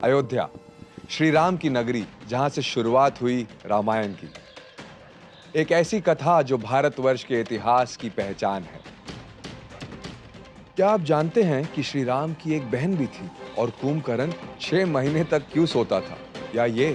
अयोध्या, श्री राम की नगरी, जहां से शुरुआत हुई रामायण की। एक ऐसी कथा जो भारतवर्ष के इतिहास की पहचान है। क्या आप जानते हैं कि श्री राम की एक बहन भी थी और कुंभकर्ण 6 महीने तक क्यों सोता था? या ये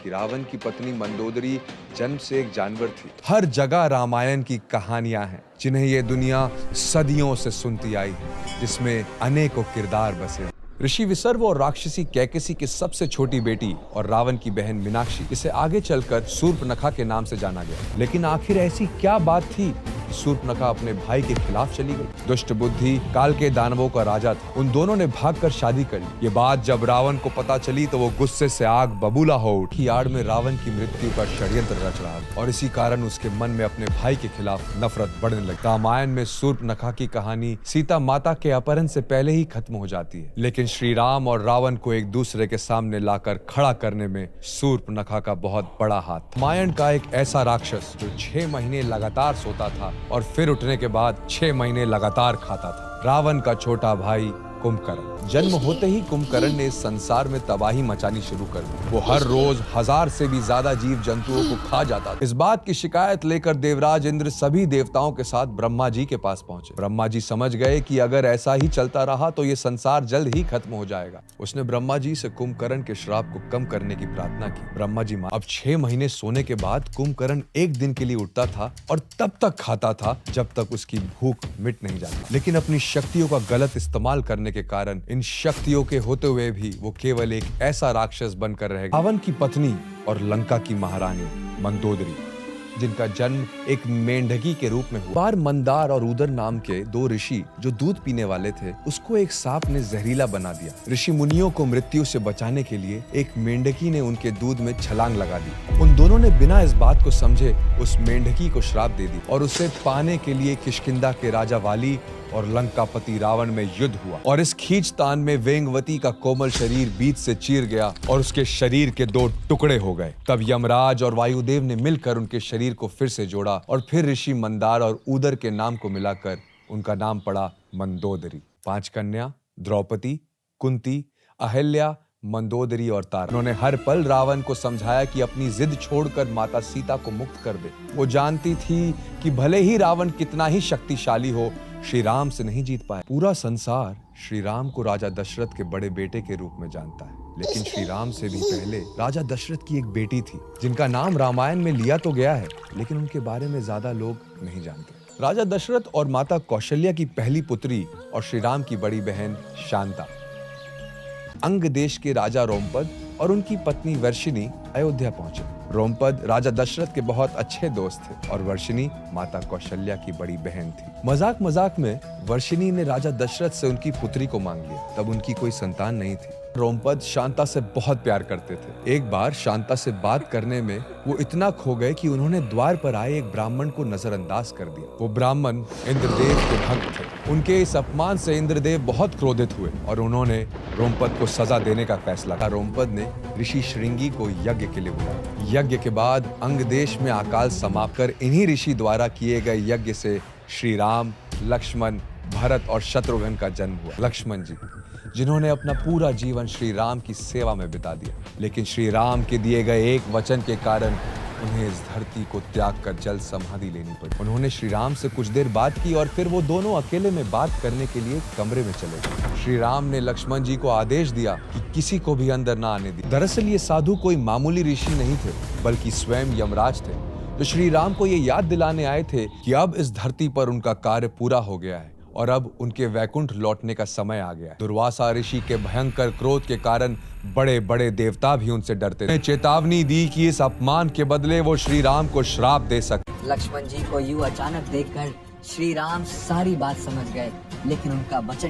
कि रावण की पत्नी मंदोदरी जन्म से एक जानवर थी। हर जगह रामायण की कहानियां हैं जिन्हें ये दुनिया सदियों से सुनती आई है, जिसमें अनेकों किरदार बसे हैं। ऋषि विसर्व और राक्षसी कैकेसी की सबसे छोटी बेटी और रावण की बहन मीनाक्षी, इसे आगे चलकर शूर्पणखा के नाम से जाना गया। लेकिन आखिर ऐसी क्या बात थी कि शूर्पणखा अपने भाई के खिलाफ चली गई? दुष्ट बुद्धि काल के दानवों का राजा था। उन दोनों ने भागकर शादी कर ली। ये बात जब रावण को पता चली तो वो गुस्से से आग बबूला हो उठी। आड़ में रावण की मृत्यु का षड्यंत्र रच रहा था और इसी कारण उसके मन में अपने भाई के खिलाफ नफरत बढ़ने लगी। रामायण में शूर्पणखा की कहानी सीता माता के अपहरण से पहले ही खत्म हो जाती है, लेकिन श्री राम और रावण को एक दूसरे के सामने लाकर खड़ा करने में शूर्पणखा का बहुत बड़ा हाथ। रामायण का एक ऐसा राक्षस जो 6 महीने लगातार सोता था और फिर उठने के बाद 6 महीने लगातार खाता था, रावण का छोटा भाई कुंभकर्ण। जन्म होते ही कुंभकर्ण ने इस संसार में तबाही मचानी शुरू कर दी। वो हर रोज 1000 से भी ज्यादा जीव जंतुओं को खा जाता था। इस बात की शिकायत लेकर देवराज इंद्र सभी देवताओं के साथ ब्रह्मा जी के पास पहुंचे। ब्रह्मा जी समझ गए कि अगर ऐसा ही चलता रहा तो ये संसार जल्द ही खत्म हो जाएगा। उसने ब्रह्मा जी से कुंभकर्ण के श्राप को कम करने की प्रार्थना की। ब्रह्मा जी अब 6 महीने सोने के बाद कुंभकर्ण एक दिन के लिए उठता था और तब तक खाता था जब तक उसकी भूख मिट नहीं जाती। लेकिन अपनी शक्तियों का गलत इस्तेमाल करने के कारण इन शक्तियों के होते हुए भी वो केवल एक ऐसा राक्षस बनकर रह गया। रावण की पत्नी और लंका की महारानी मंदोदरी, जिनका जन्म एक मेंढकी के रूप में हुआ। बार मंदार और उदर नाम के 2 ऋषि जो दूध पीने वाले थे, उसको एक सांप ने जहरीला बना दिया। ऋषि मुनियों को मृत्यु से बचाने के लिए एक मेंढकी ने उनके दूध में छलांग लगा दी। उन दोनों ने बिना इस बात को समझे उस मेंढकी को श्राप दे दी और उसे पाने के लिए किष्किंधा के राजा वाली और लंकापति रावण में युद्ध हुआ। और इस खींचतान में वेंगवती का कोमल शरीर बीच से चीर गया और उसके शरीर के 2 टुकड़े हो गए। तब यमराज और वायुदेव ने मिलकर उनके शरीर को फिर से जोड़ा और फिर ऋषि मंदार और उदर के नाम को मिलाकर उनका नाम पड़ा मंदोदरी। 5 कन्या द्रौपदी, कुंती, अहिल्या, मंदोदरी और तारा। उन्होंने हर पल रावण को समझाया कि अपनी जिद छोड़कर माता सीता को मुक्त कर दे। वो जानती थी कि भले ही रावण कितना ही शक्तिशाली हो, श्री राम से नहीं जीत पाए। पूरा संसार श्री राम को राजा दशरथ के बड़े बेटे के रूप में जानता है, लेकिन श्री राम से भी पहले राजा दशरथ की एक बेटी थी जिनका नाम रामायण में लिया तो गया है, लेकिन उनके बारे में ज्यादा लोग नहीं जानते। राजा दशरथ और माता कौशल्या की पहली पुत्री और श्री राम की बड़ी बहन शांता, अंग देश के राजा रोमपद और उनकी पत्नी वर्षिनी अयोध्या पहुंचे। रोमपद राजा दशरथ के बहुत अच्छे दोस्त थे और वर्षिनी माता कौशल्या की बड़ी बहन थी। मजाक मजाक में वर्षिनी ने राजा दशरथ से उनकी पुत्री को मांग लिया। तब उनकी कोई संतान नहीं थी। रोमपद शांता से बहुत प्यार करते थे। एक बार शांता से बात करने में वो इतना खो गए कि उन्होंने द्वार पर आए एक ब्राह्मण को नजरअंदाज कर दिया। वो ब्राह्मण इंद्रदेव के भक्त थे। उनके इस अपमान से इंद्रदेव बहुत क्रोधित हुए और उन्होंने रोमपद को सजा देने का फैसला किया। रोमपद ने ऋषि श्रृंगी को यज्ञ के लिए बुलाया। यज्ञ के बाद अंग देश में अकाल समाप्त कर इन्हीं ऋषि द्वारा किए गए यज्ञ से श्री राम, लक्ष्मण, भरत और शत्रुघ्न का जन्म हुआ। लक्ष्मण जी, जिन्होंने अपना पूरा जीवन श्री राम की सेवा में बिता दिया, लेकिन श्री राम के दिए गए एक वचन के कारण उन्हें इस धरती को त्याग कर जल समाधि लेनी पड़ी। उन्होंने श्री राम से कुछ देर बात की और फिर वो दोनों अकेले में बात करने के लिए कमरे में चले गए। श्री राम ने लक्ष्मण जी को आदेश दिया कि किसी को भी अंदर ना आने दिया। दरअसल ये साधु कोई मामूली ऋषि नहीं थे, बल्कि स्वयं यमराज थे, जो श्री राम को ये याद दिलाने आए थे कि अब इस धरती पर उनका कार्य पूरा हो गया है और अब उनके वैकुंठ लौटने का समय आ गया है। दुर्वासा ऋषि के भयंकर क्रोध के कारण बड़े बड़े देवता भी उनसे डरते थे। चेतावनी दी कि इस अपमान के बदले वो श्री राम को श्राप दे सकते। लक्ष्मण जी को यूं अचानक देखकर श्री राम सारी बात समझ गए, लेकिन उनका वचन